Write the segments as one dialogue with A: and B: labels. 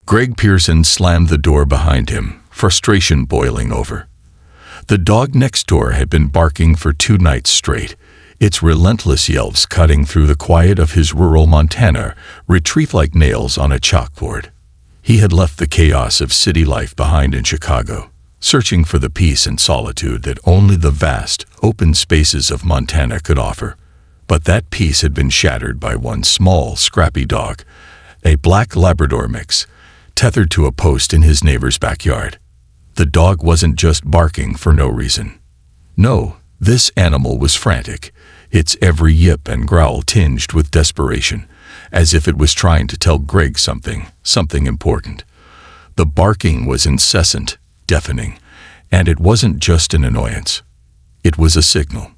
A: Greg Pearson slammed the door behind him, frustration boiling over. The dog next door had been barking for 2 nights straight, its relentless yelps cutting through the quiet of his rural Montana retreat like nails on a chalkboard. He had left the chaos of city life behind in Chicago, searching for the peace and solitude that only the vast, open spaces of Montana could offer. But that peace had been shattered by one small, scrappy dog, a black Labrador mix, tethered to a post in his neighbor's backyard. The dog wasn't just barking for no reason. No, this animal was frantic, its every yip and growl tinged with desperation, as if it was trying to tell Greg something important. The barking was incessant, deafening, and it wasn't just an annoyance. It was a signal.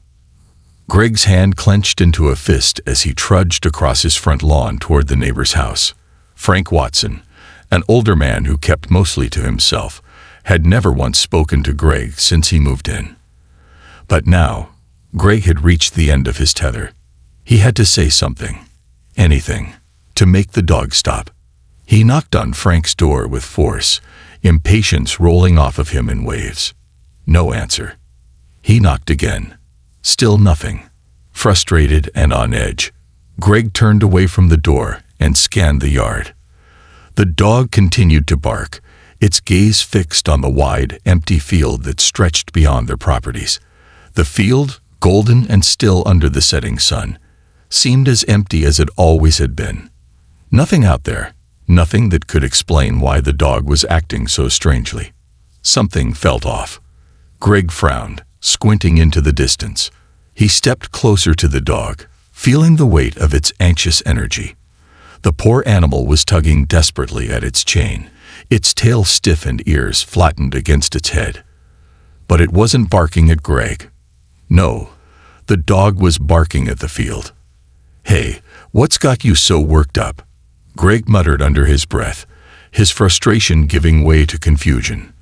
A: Greg's hand clenched into a fist as he trudged across his front lawn toward the neighbor's house. Frank Watson, an older man who kept mostly to himself, had never once spoken to Greg since he moved in. But now, Greg had reached the end of his tether. He had to say something, anything, to make the dog stop. He knocked on Frank's door with force, impatience rolling off of him in waves. No answer. He knocked again. Still nothing. Frustrated and on edge, Greg turned away from the door and scanned the yard. The dog continued to bark, its gaze fixed on the wide, empty field that stretched beyond their properties. The field, golden and still under the setting sun, seemed as empty as it always had been. Nothing out there, nothing that could explain why the dog was acting so strangely. Something felt off. Greg frowned, squinting into the distance. He stepped closer to the dog, feeling the weight of its anxious energy. The poor animal was tugging desperately at its chain, its tail stiff and ears flattened against its head. But it wasn't barking at Greg. No, the dog was barking at the field. "Hey, what's got you so worked up?" Greg muttered under his breath, his frustration giving way to confusion.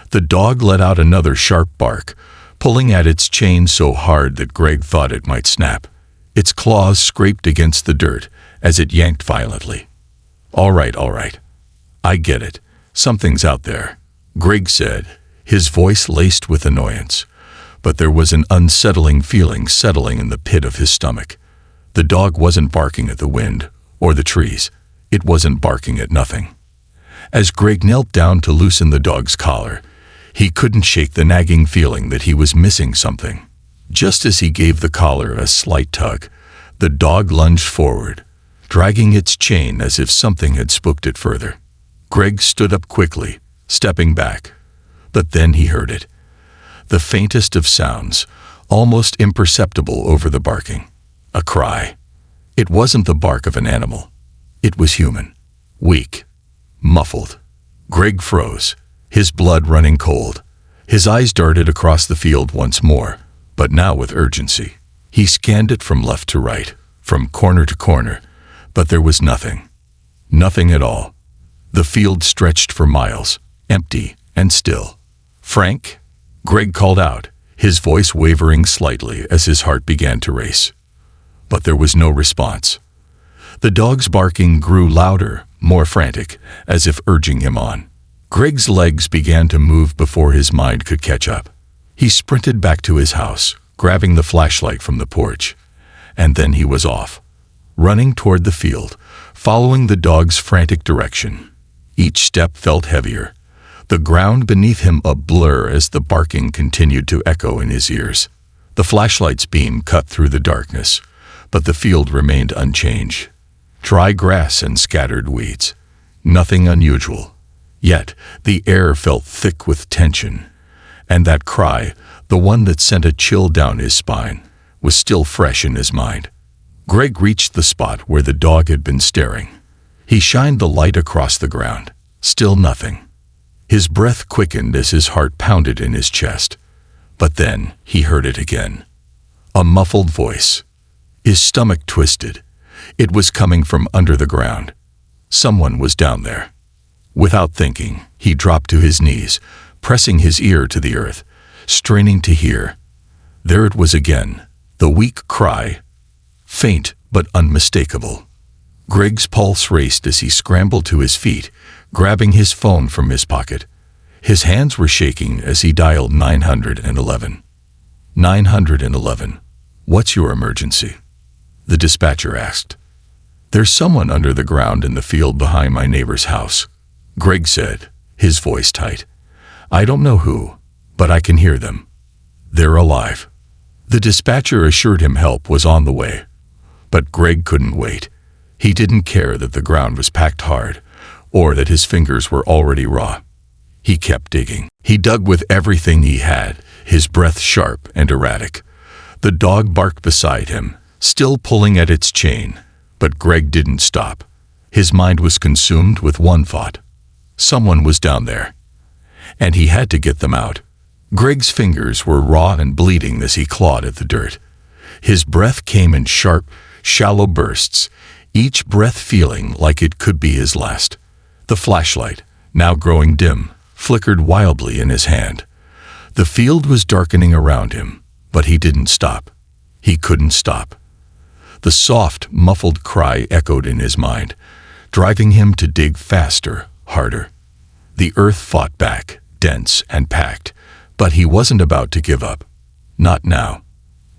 A: The dog let out another sharp bark, pulling at its chain so hard that Greg thought it might snap. Its claws scraped against the dirt as it yanked violently. All right. I get it. Something's out there," Greg said, his voice laced with annoyance. But there was an unsettling feeling settling in the pit of his stomach. The dog wasn't barking at the wind or the trees. It wasn't barking at nothing. As Greg knelt down to loosen the dog's collar, he couldn't shake the nagging feeling that he was missing something. Just as he gave the collar a slight tug, the dog lunged forward, dragging its chain as if something had spooked it further. Greg stood up quickly, stepping back. But then he heard it. The faintest of sounds, almost imperceptible over the barking. A cry. It wasn't the bark of an animal. It was human. Weak. Muffled. Greg froze, his blood running cold. His eyes darted across the field once more, but now with urgency. He scanned it from left to right, from corner to corner, but there was nothing. Nothing at all. The field stretched for miles, empty and still. "Frank?" Greg called out, his voice wavering slightly as his heart began to race. But there was no response. The dog's barking grew louder, more frantic, as if urging him on. Greg's legs began to move before his mind could catch up. He sprinted back to his house, grabbing the flashlight from the porch. And then he was off, running toward the field, following the dog's frantic direction. Each step felt heavier, the ground beneath him a blur as the barking continued to echo in his ears. The flashlight's beam cut through the darkness, but the field remained unchanged. Dry grass and scattered weeds. Nothing unusual. Yet the air felt thick with tension. And that cry, the one that sent a chill down his spine, was still fresh in his mind. Greg reached the spot where the dog had been staring. He shined the light across the ground. Still nothing. His breath quickened as his heart pounded in his chest. But then he heard it again. A muffled voice. His stomach twisted. It was coming from under the ground. Someone was down there. Without thinking, he dropped to his knees, pressing his ear to the earth, straining to hear. There it was again, the weak cry, faint but unmistakable. Greg's pulse raced as he scrambled to his feet, grabbing his phone from his pocket. His hands were shaking as he dialed 911. 911. What's your emergency? The dispatcher asked. There's someone under the ground in the field behind my neighbor's house, Greg said, his voice tight. I don't know who, but I can hear them. They're alive. The dispatcher assured him help was on the way. But Greg couldn't wait. He didn't care that the ground was packed hard, or that his fingers were already raw. He kept digging. He dug with everything he had, his breath sharp and erratic. The dog barked beside him, still pulling at its chain, but Greg didn't stop. His mind was consumed with one thought. Someone was down there, and he had to get them out. Greg's fingers were raw and bleeding as he clawed at the dirt. His breath came in sharp, shallow bursts, each breath feeling like it could be his last. The flashlight, now growing dim, flickered wildly in his hand. The field was darkening around him, but he didn't stop. He couldn't stop. The soft, muffled cry echoed in his mind, driving him to dig faster, harder. The earth fought back, dense and packed, but he wasn't about to give up. Not now.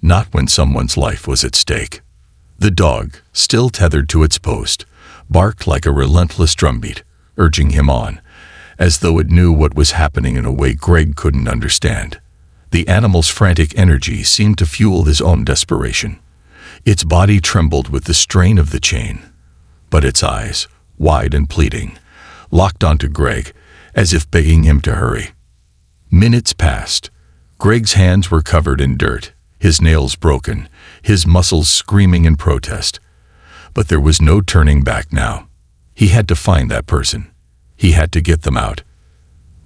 A: Not when someone's life was at stake. The dog, still tethered to its post, barked like a relentless drumbeat, urging him on, as though it knew what was happening in a way Greg couldn't understand. The animal's frantic energy seemed to fuel his own desperation. Its body trembled with the strain of the chain, but its eyes, wide and pleading, locked onto Greg, as if begging him to hurry. Minutes passed. Greg's hands were covered in dirt, his nails broken, his muscles screaming in protest. But there was no turning back now. He had to find that person. He had to get them out.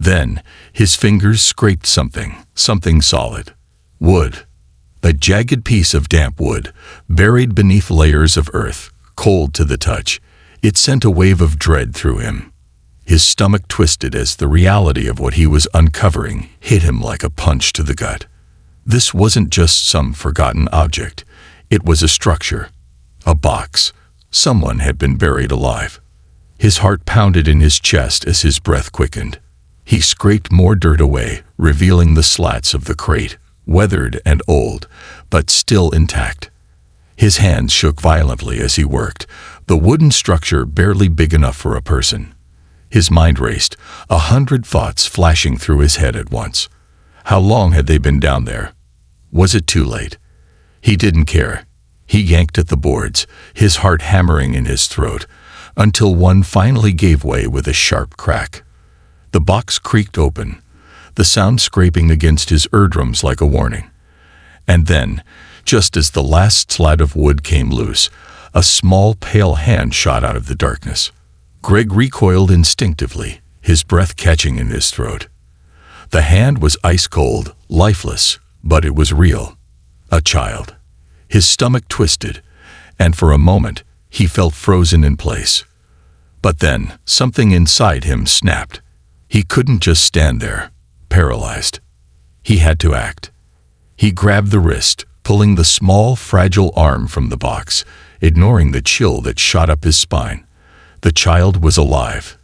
A: Then, his fingers scraped something solid. Wood. A jagged piece of damp wood, buried beneath layers of earth, cold to the touch. It sent a wave of dread through him. His stomach twisted as the reality of what he was uncovering hit him like a punch to the gut. This wasn't just some forgotten object. It was a structure. A box. Someone had been buried alive. His heart pounded in his chest as his breath quickened. He scraped more dirt away, revealing the slats of the crate, weathered and old, but still intact. His hands shook violently as he worked, the wooden structure barely big enough for a person. His mind raced, 100 thoughts flashing through his head at once. How long had they been down there? Was it too late? He didn't care. He yanked at the boards, his heart hammering in his throat, until one finally gave way with a sharp crack. The box creaked open, the sound scraping against his eardrums like a warning. And then, just as the last slat of wood came loose, a small, pale hand shot out of the darkness. Greg recoiled instinctively, his breath catching in his throat. The hand was ice cold, lifeless, but it was real. A child. His stomach twisted, and for a moment, he felt frozen in place. But then, something inside him snapped. He couldn't just stand there, paralyzed. He had to act. He grabbed the wrist, pulling the small, fragile arm from the box, ignoring the chill that shot up his spine. The child was alive.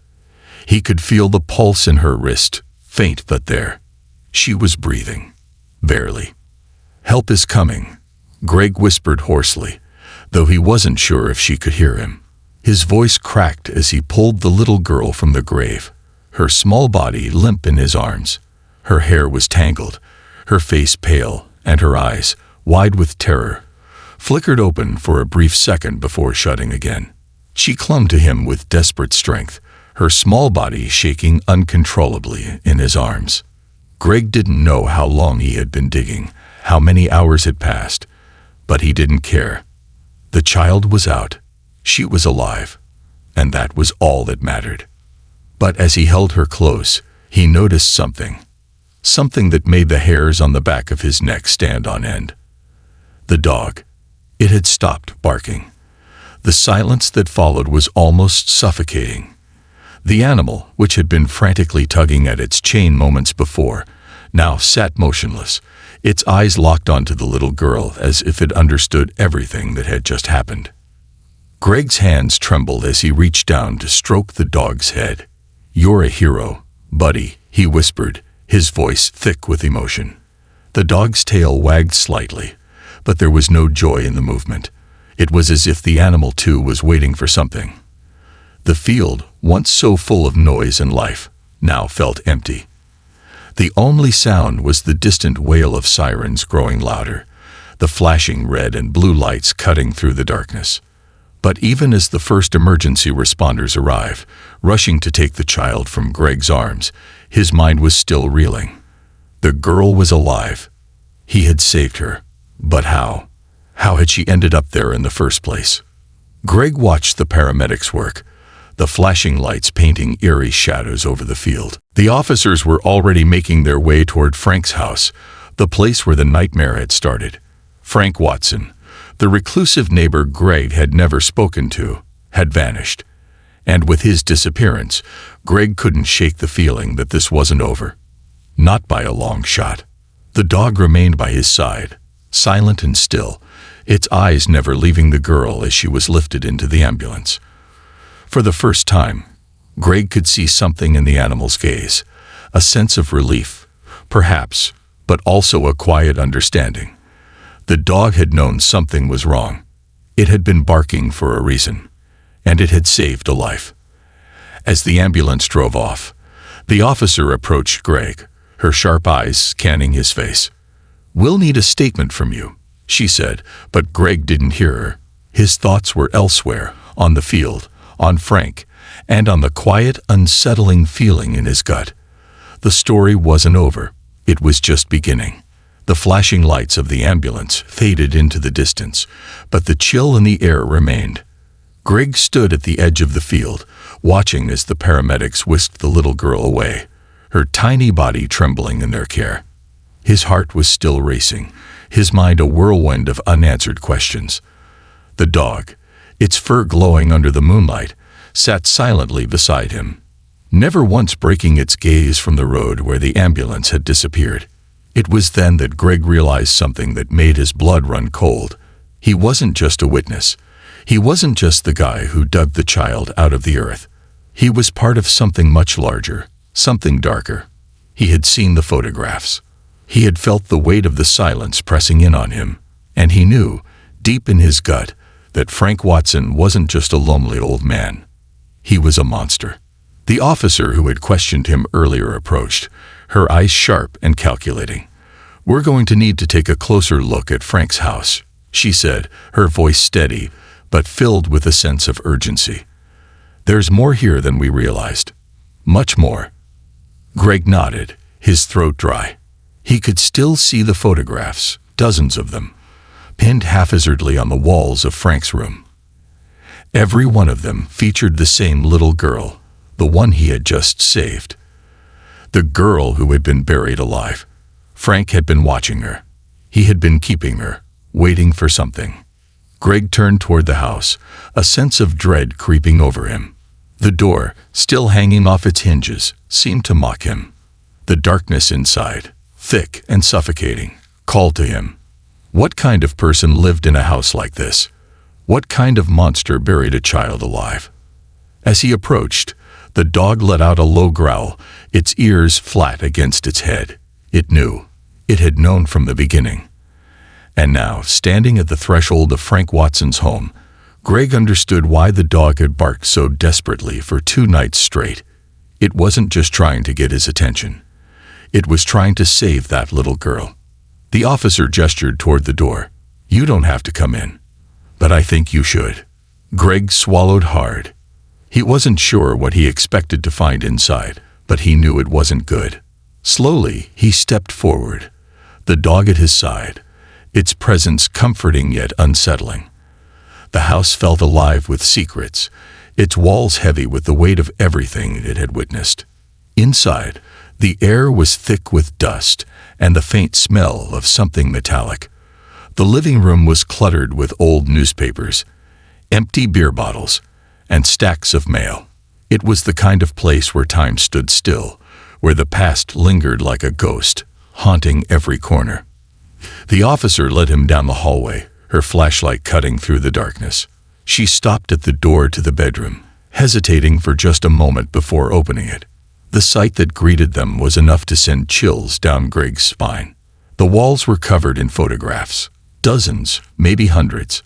A: He could feel the pulse in her wrist, faint but there. She was breathing. Barely. "Help is coming," Greg whispered hoarsely, though he wasn't sure if she could hear him. His voice cracked as he pulled the little girl from the grave, her small body limp in his arms. Her hair was tangled, her face pale, and her eyes, wide with terror, flickered open for a brief second before shutting again. She clung to him with desperate strength, her small body shaking uncontrollably in his arms. Greg didn't know how long he had been digging, how many hours had passed, but he didn't care. The child was out. She was alive, and that was all that mattered. But as he held her close, he noticed something that made the hairs on the back of his neck stand on end. The dog. It had stopped barking. The silence that followed was almost suffocating. The animal, which had been frantically tugging at its chain moments before, now sat motionless, its eyes locked onto the little girl as if it understood everything that had just happened. Greg's hands trembled as he reached down to stroke the dog's head. "You're a hero, buddy," he whispered, his voice thick with emotion. The dog's tail wagged slightly, but there was no joy in the movement. It was as if the animal too was waiting for something. The field, once so full of noise and life, now felt empty. The only sound was the distant wail of sirens growing louder, the flashing red and blue lights cutting through the darkness. But even as the first emergency responders arrived, rushing to take the child from Greg's arms, his mind was still reeling. The girl was alive. He had saved her. But how? How had she ended up there in the first place? Greg watched the paramedics work, the flashing lights painting eerie shadows over the field. The officers were already making their way toward Frank's house, the place where the nightmare had started. Frank Watson, the reclusive neighbor Greg had never spoken to, had vanished. And with his disappearance, Greg couldn't shake the feeling that this wasn't over. Not by a long shot. The dog remained by his side, silent and still, its eyes never leaving the girl as she was lifted into the ambulance. For the first time, Greg could see something in the animal's gaze, a sense of relief, perhaps, but also a quiet understanding. The dog had known something was wrong. It had been barking for a reason, and it had saved a life. As the ambulance drove off, the officer approached Greg, her sharp eyes scanning his face. "We'll need a statement from you," she said, but Greg didn't hear her. His thoughts were elsewhere, on the field, on Frank, and on the quiet, unsettling feeling in his gut. The story wasn't over. It was just beginning. The flashing lights of the ambulance faded into the distance, but the chill in the air remained. Greg stood at the edge of the field, watching as the paramedics whisked the little girl away, her tiny body trembling in their care. His heart was still racing, his mind a whirlwind of unanswered questions. The dog, its fur glowing under the moonlight, sat silently beside him, never once breaking its gaze from the road where the ambulance had disappeared. It was then that Greg realized something that made his blood run cold. He wasn't just a witness. He wasn't just the guy who dug the child out of the earth. He was part of something much larger, something darker. He had seen the photographs. He had felt the weight of the silence pressing in on him, and he knew, deep in his gut, that Frank Watson wasn't just a lonely old man. He was a monster. The officer who had questioned him earlier approached, her eyes sharp and calculating. "We're going to need to take a closer look at Frank's house," she said, her voice steady, but filled with a sense of urgency. "There's more here than we realized. Much more." Greg nodded, his throat dry. He could still see the photographs, dozens of them, pinned haphazardly on the walls of Frank's room. Every one of them featured the same little girl, the one he had just saved. The girl who had been buried alive. Frank had been watching her. He had been keeping her, waiting for something. Greg turned toward the house, a sense of dread creeping over him. The door, still hanging off its hinges, seemed to mock him. The darkness inside, thick and suffocating, called to him. What kind of person lived in a house like this? What kind of monster buried a child alive? As he approached, the dog let out a low growl, its ears flat against its head. It knew. It had known from the beginning. And now, standing at the threshold of Frank Watson's home, Greg understood why the dog had barked so desperately for 2 nights straight. It wasn't just trying to get his attention. It was trying to save that little girl. The officer gestured toward the door. "You don't have to come in. But I think you should." Greg swallowed hard. He wasn't sure what he expected to find inside, but he knew it wasn't good. Slowly, he stepped forward, the dog at his side, its presence comforting yet unsettling. The house felt alive with secrets, its walls heavy with the weight of everything it had witnessed. Inside, the air was thick with dust and the faint smell of something metallic. The living room was cluttered with old newspapers, empty beer bottles, and stacks of mail. It was the kind of place where time stood still, where the past lingered like a ghost, haunting every corner. The officer led him down the hallway, her flashlight cutting through the darkness. She stopped at the door to the bedroom, hesitating for just a moment before opening it. The sight that greeted them was enough to send chills down Greg's spine. The walls were covered in photographs. Dozens, maybe hundreds.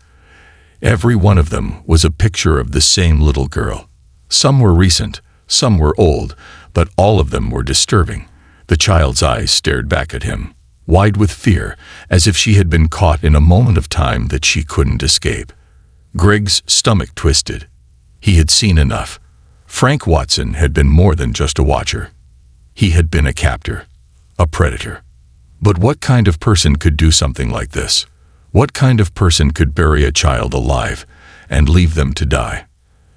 A: Every one of them was a picture of the same little girl. Some were recent, some were old, but all of them were disturbing. The child's eyes stared back at him, wide with fear, as if she had been caught in a moment of time that she couldn't escape. Greg's stomach twisted. He had seen enough. Frank Watson had been more than just a watcher. He had been a captor, a predator. But what kind of person could do something like this? What kind of person could bury a child alive and leave them to die?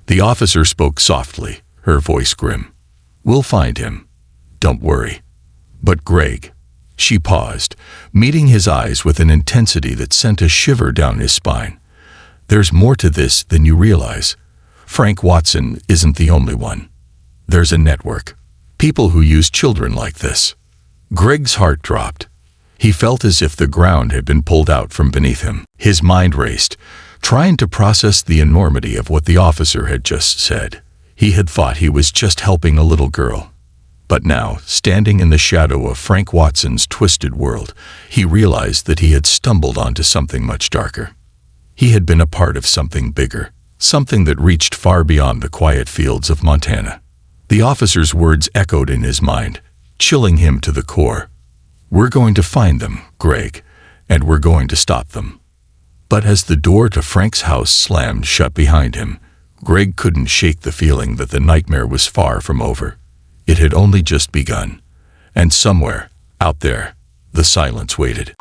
A: The officer spoke softly, her voice grim. "We'll find him. Don't worry." "But Greg..." She paused, meeting his eyes with an intensity that sent a shiver down his spine. "There's more to this than you realize. Frank Watson isn't the only one. There's a network. People who use children like this." Greg's heart dropped. He felt as if the ground had been pulled out from beneath him. His mind raced, trying to process the enormity of what the officer had just said. He had thought he was just helping a little girl. But now, standing in the shadow of Frank Watson's twisted world, he realized that he had stumbled onto something much darker. He had been a part of something bigger, something that reached far beyond the quiet fields of Montana. The officer's words echoed in his mind, chilling him to the core. "We're going to find them, Greg, and we're going to stop them." But as the door to Frank's house slammed shut behind him, Greg couldn't shake the feeling that the nightmare was far from over. It had only just begun. And somewhere, out there, the silence waited.